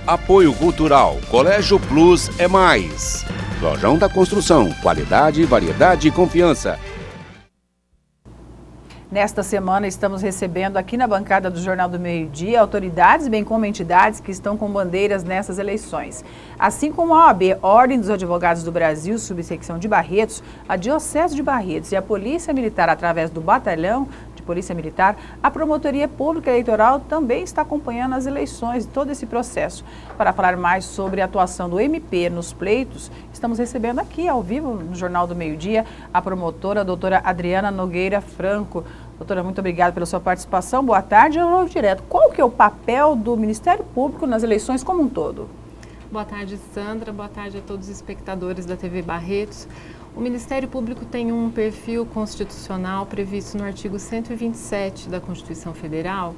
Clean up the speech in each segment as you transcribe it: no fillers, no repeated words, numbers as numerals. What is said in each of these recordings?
Apoio Cultural, Colégio Plus é Mais. Lojão da Construção, qualidade, variedade e confiança. Nesta semana estamos recebendo aqui na bancada do Jornal do Meio-Dia autoridades, bem como entidades que estão com bandeiras nessas eleições. Assim como a OAB, Ordem dos Advogados do Brasil, subsecção de Barretos, a Diocese de Barretos e a Polícia Militar através do Batalhão de Polícia Militar, a Promotoria Pública Eleitoral também está acompanhando as eleições e todo esse processo. Para falar mais sobre a atuação do MP nos pleitos, estamos recebendo aqui ao vivo no Jornal do Meio-Dia a promotora, a doutora Adriana Nogueira Franco. Doutora, muito obrigada pela sua participação. Boa tarde. Eu vou direto. Qual que é o papel do Ministério Público nas eleições como um todo? Boa tarde, Sandra. Boa tarde a todos os espectadores da TV Barretos. O Ministério Público tem um perfil constitucional previsto no artigo 127 da Constituição Federal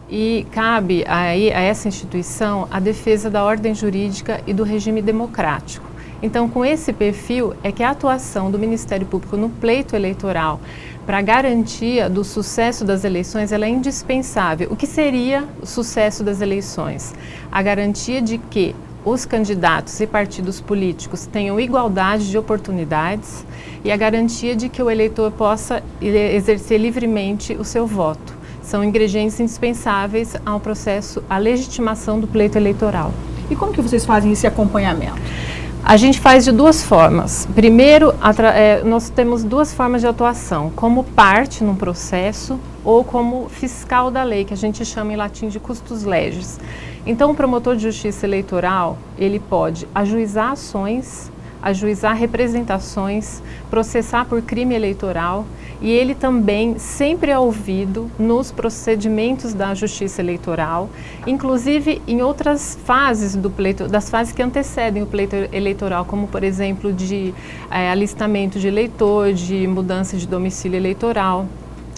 e cabe a essa instituição a defesa da ordem jurídica e do regime democrático. Então, com esse perfil é que a atuação do Ministério Público no pleito eleitoral para a garantia do sucesso das eleições, ela é indispensável. O que seria o sucesso das eleições? A garantia de que os candidatos e partidos políticos tenham igualdade de oportunidades e a garantia de que o eleitor possa exercer livremente o seu voto. São ingredientes indispensáveis ao processo, à legitimação do pleito eleitoral. E como que vocês fazem esse acompanhamento? A gente faz de duas formas. Primeiro, nós temos duas formas de atuação, como parte num processo ou como fiscal da lei, que a gente chama em latim de custos legis. Então, o promotor de justiça eleitoral, ele pode ajuizar ações, ajuizar representações, processar por crime eleitoral e ele também sempre é ouvido nos procedimentos da justiça eleitoral, inclusive em outras fases do pleito, das fases que antecedem o pleito eleitoral, como por exemplo de alistamento de eleitor, de mudança de domicílio eleitoral.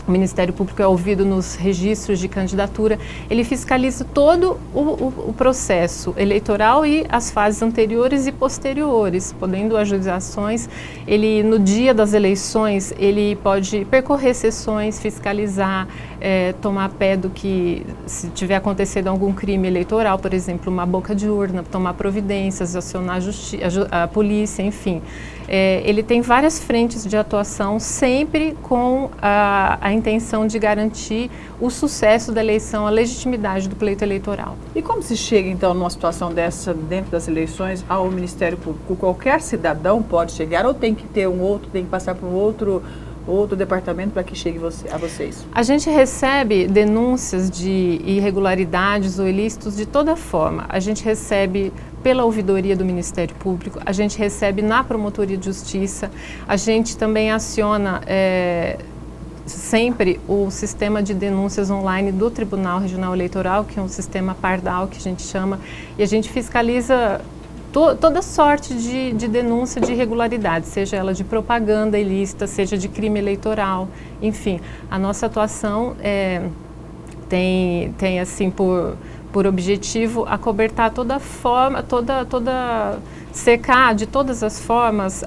O Ministério Público é ouvido nos registros de candidatura, ele fiscaliza todo o processo eleitoral e as fases anteriores e posteriores, podendo ajuizar ações. Ele, no dia das eleições, ele pode percorrer sessões, fiscalizar, tomar pé do que, se tiver acontecido algum crime eleitoral, por exemplo, uma boca de urna, tomar providências, acionar a polícia, enfim. Ele tem várias frentes de atuação, sempre com a intenção de garantir o sucesso da eleição, a legitimidade do pleito eleitoral. E como se chega, então, numa situação dessa, dentro das eleições, ao Ministério Público? Qualquer cidadão pode chegar ou tem que ter tem que passar por um outro departamento para que chegue a vocês? A gente recebe denúncias de irregularidades ou ilícitos de toda forma. A gente recebe pela ouvidoria do Ministério Público, a gente recebe na Promotoria de Justiça, a gente também aciona sempre o sistema de denúncias online do Tribunal Regional Eleitoral, que é um sistema Pardal, que a gente chama, e a gente fiscaliza toda sorte de denúncia de irregularidade, seja ela de propaganda ilícita, seja de crime eleitoral, enfim. A nossa atuação tem assim, por objetivo acobertar toda forma, secar de todas as formas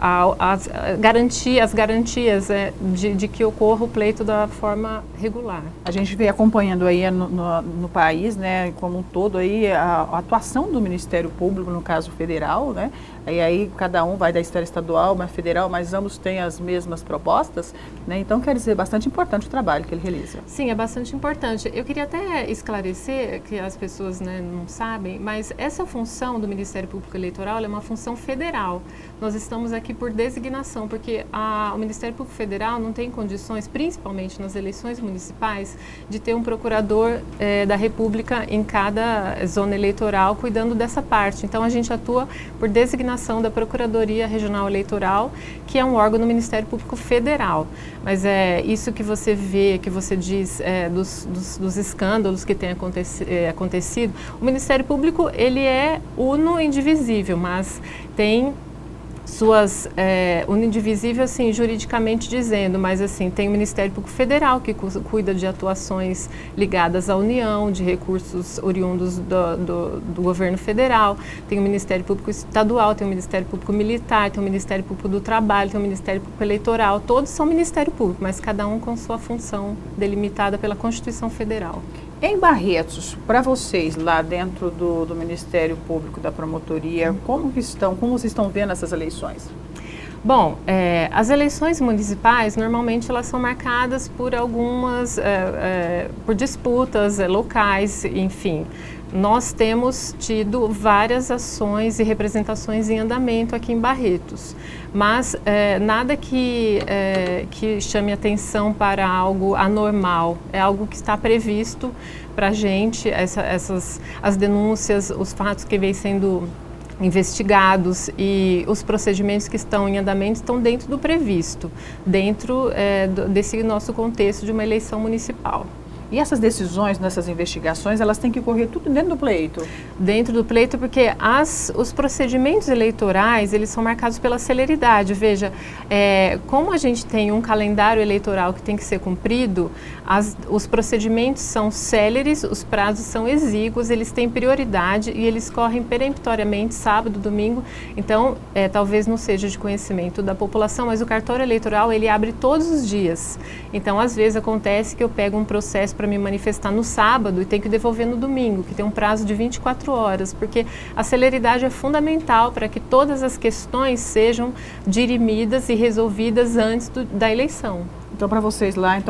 as garantias de que ocorra o pleito da forma regular. A gente vem acompanhando aí no país, né, como um todo aí a atuação do Ministério Público, no caso federal, né? E aí cada um vai da esfera estadual, mas federal, mas ambos têm as mesmas propostas, né? Então quer dizer, bastante importante o trabalho que ele realiza. Sim, é bastante importante. Eu queria até esclarecer, que as pessoas, né, não sabem, mas essa função do Ministério Público Eleitoral é uma função federal. Nós estamos aqui por designação, porque o Ministério Público Federal não tem condições, principalmente nas eleições municipais, de ter um procurador da República em cada zona eleitoral cuidando dessa parte. Então a gente atua por designação da Procuradoria Regional Eleitoral, que é um órgão do Ministério Público Federal. Mas é isso que você vê, que você diz dos escândalos que têm acontecido. O Ministério Público, ele é uno e indivisível, mas tem suas, indivisível assim, juridicamente dizendo, mas assim, tem o Ministério Público Federal que cuida de atuações ligadas à União, de recursos oriundos do governo federal, tem o Ministério Público Estadual, tem o Ministério Público Militar, tem o Ministério Público do Trabalho, tem o Ministério Público Eleitoral, todos são Ministério Público, mas cada um com sua função delimitada pela Constituição Federal. Em Barretos, para vocês lá dentro do Ministério Público, da Promotoria, como vocês estão vendo essas eleições? Bom, as eleições municipais, normalmente elas são marcadas por algumas, por disputas locais, enfim. Nós temos tido várias ações e representações em andamento aqui em Barretos, mas nada que chame atenção para algo anormal, é algo que está previsto para a gente, as denúncias, os fatos que vêm sendo investigados e os procedimentos que estão em andamento estão dentro do previsto, dentro desse nosso contexto de uma eleição municipal. E essas decisões nessas investigações, elas têm que correr tudo dentro do pleito? Dentro do pleito, porque os procedimentos eleitorais, eles são marcados pela celeridade. Veja, como a gente tem um calendário eleitoral que tem que ser cumprido, os procedimentos são céleres, os prazos são exíguos, eles têm prioridade e eles correm peremptoriamente sábado, domingo. Então, talvez não seja de conhecimento da população, mas o cartório eleitoral, ele abre todos os dias. Então, às vezes acontece que eu pego um processo para me manifestar no sábado e tenho que devolver no domingo, que tem um prazo de 24 horas, porque a celeridade é fundamental para que todas as questões sejam dirimidas e resolvidas antes da eleição. Então, para vocês lá,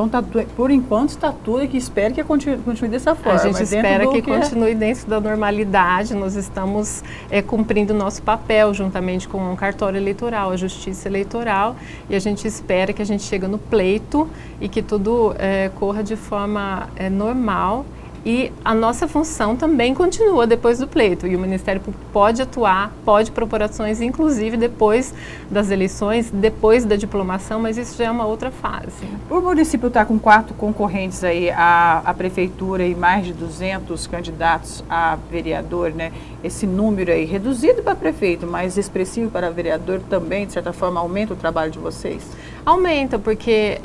por enquanto está tudo e que espero que continue dessa forma. A gente espera que continue dentro da normalidade. Nós estamos cumprindo o nosso papel juntamente com o cartório eleitoral, a justiça eleitoral, e a gente espera que a gente chegue no pleito e que tudo corra de forma normal. E a nossa função também continua depois do pleito. E o Ministério Público pode atuar, pode propor ações, inclusive depois das eleições, depois da diplomação, mas isso já é uma outra fase. O município está com 4 concorrentes aí à prefeitura e mais de 200 candidatos a vereador, né? Esse número aí, reduzido para prefeito, mas expressivo para vereador também, de certa forma, aumenta o trabalho de vocês? Aumenta, porque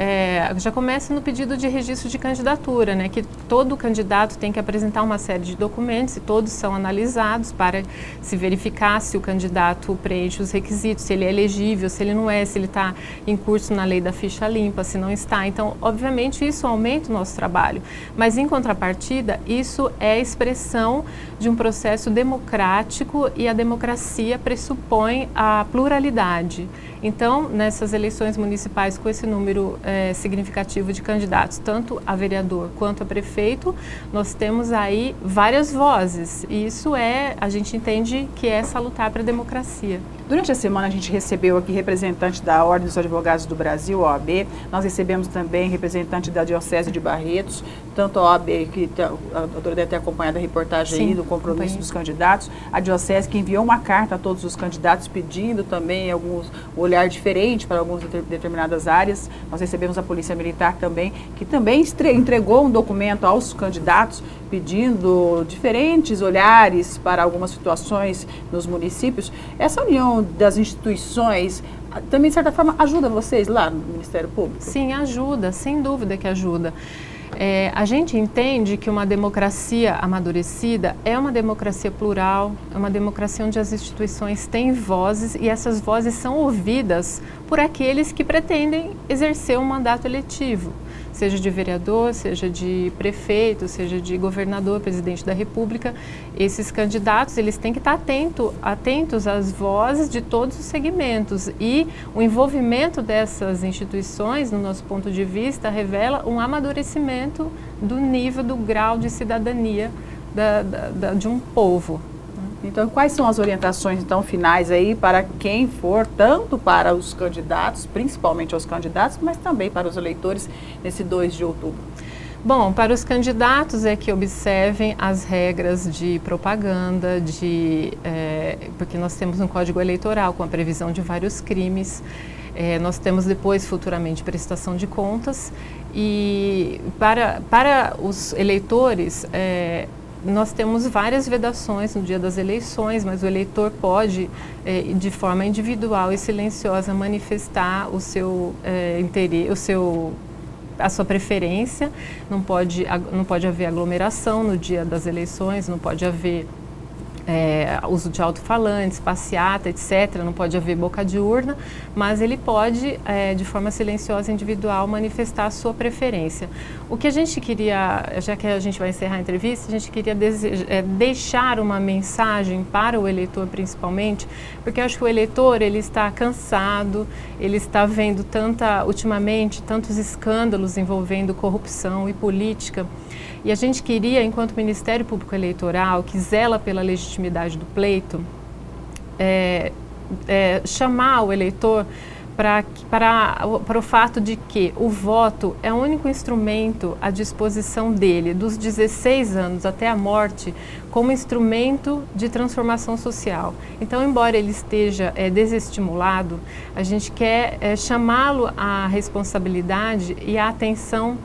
já começa no pedido de registro de candidatura, né? Que todo candidato tem que apresentar uma série de documentos e todos são analisados para se verificar se o candidato preenche os requisitos, se ele é elegível, se ele não é, se ele está em curso na lei da ficha limpa, se não está. Então, obviamente, isso aumenta o nosso trabalho. Mas, em contrapartida, isso é expressão de um processo democrático e a democracia pressupõe a pluralidade. Então, nessas eleições municipais, com esse número significativo de candidatos, tanto a vereador quanto a prefeito, nós temos aí várias vozes. E isso a gente entende que é salutar para a democracia. Durante a semana a gente recebeu aqui representante da Ordem dos Advogados do Brasil, OAB. Nós recebemos também representante da Diocese de Barretos, tanto a OAB, que a doutora deve ter acompanhado a reportagem aí do compromisso dos candidatos, a Diocese que enviou uma carta a todos os candidatos pedindo também um olhar diferente para algumas determinadas áreas. Nós recebemos a Polícia Militar também, que também entregou um documento aos candidatos pedindo diferentes olhares para algumas situações nos municípios. Essa união das instituições também, de certa forma, ajuda vocês lá no Ministério Público? Sim, ajuda, sem dúvida que ajuda. A gente entende que uma democracia amadurecida é uma democracia plural, é uma democracia onde as instituições têm vozes e essas vozes são ouvidas por aqueles que pretendem exercer um mandato eletivo, seja de vereador, seja de prefeito, seja de governador, presidente da República. Esses candidatos, eles têm que estar atentos às vozes de todos os segmentos e o envolvimento dessas instituições, no nosso ponto de vista, revela um amadurecimento do nível, do grau de cidadania de um povo. Então, quais são as orientações, então, finais aí para quem for, tanto para os candidatos, principalmente aos candidatos, mas também para os eleitores nesse 2 de outubro? Bom, para os candidatos é que observem as regras de propaganda, porque nós temos um código eleitoral com a previsão de vários crimes. Nós temos depois, futuramente, prestação de contas. E para os eleitores, nós temos várias vedações no dia das eleições, mas o eleitor pode, de forma individual e silenciosa, manifestar o seu interesse, a sua preferência. Não pode haver aglomeração no dia das eleições, não pode haver uso de alto-falantes, passeata, etc. Não pode haver boca de urna, mas ele pode, de forma silenciosa, individual, manifestar a sua preferência. O que a gente queria, já que a gente vai encerrar a entrevista, a gente queria deixar uma mensagem para o eleitor, principalmente, porque eu acho que o eleitor, ele está cansado, ele está vendo ultimamente, tantos escândalos envolvendo corrupção e política. E a gente queria, enquanto Ministério Público Eleitoral, que zela pela legitimidade do pleito, chamar o eleitor para o fato de que o voto é o único instrumento à disposição dele, dos 16 anos até a morte, como instrumento de transformação social. Então, embora ele esteja desestimulado, a gente quer chamá-lo à responsabilidade e à atenção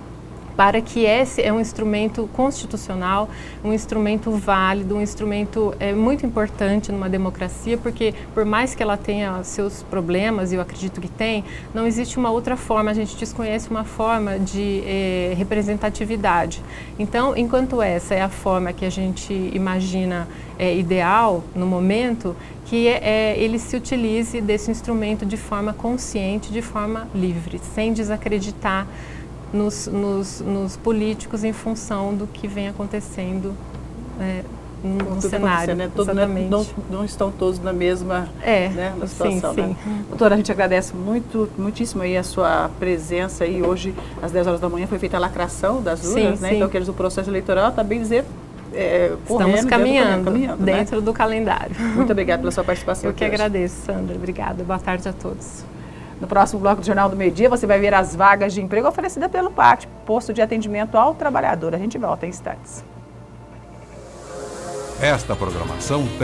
para que esse é um instrumento constitucional, um instrumento válido, um instrumento muito importante numa democracia, porque por mais que ela tenha seus problemas, e eu acredito que tem, não existe uma outra forma, a gente desconhece uma forma de representatividade. Então, enquanto essa é a forma que a gente imagina ideal no momento, que ele se utilize desse instrumento de forma consciente, de forma livre, sem desacreditar nos políticos em função do que vem acontecendo no cenário. Né? Não estão todos na mesma na situação. Sim, né? sim. Doutora, a gente agradece muitíssimo aí a sua presença aí. Hoje, às 10 horas da manhã, foi feita a lacração das urnas, né? Então, quer dizer, o processo eleitoral está bem dizer estamos caminhando dentro né? do calendário. Muito obrigada pela sua participação. Eu que agradeço, Sandra. Obrigada. Boa tarde a todos. No próximo bloco do Jornal do Meio-Dia, você vai ver as vagas de emprego oferecidas pelo PAT, Posto de Atendimento ao Trabalhador. A gente volta em instantes. Esta programação tem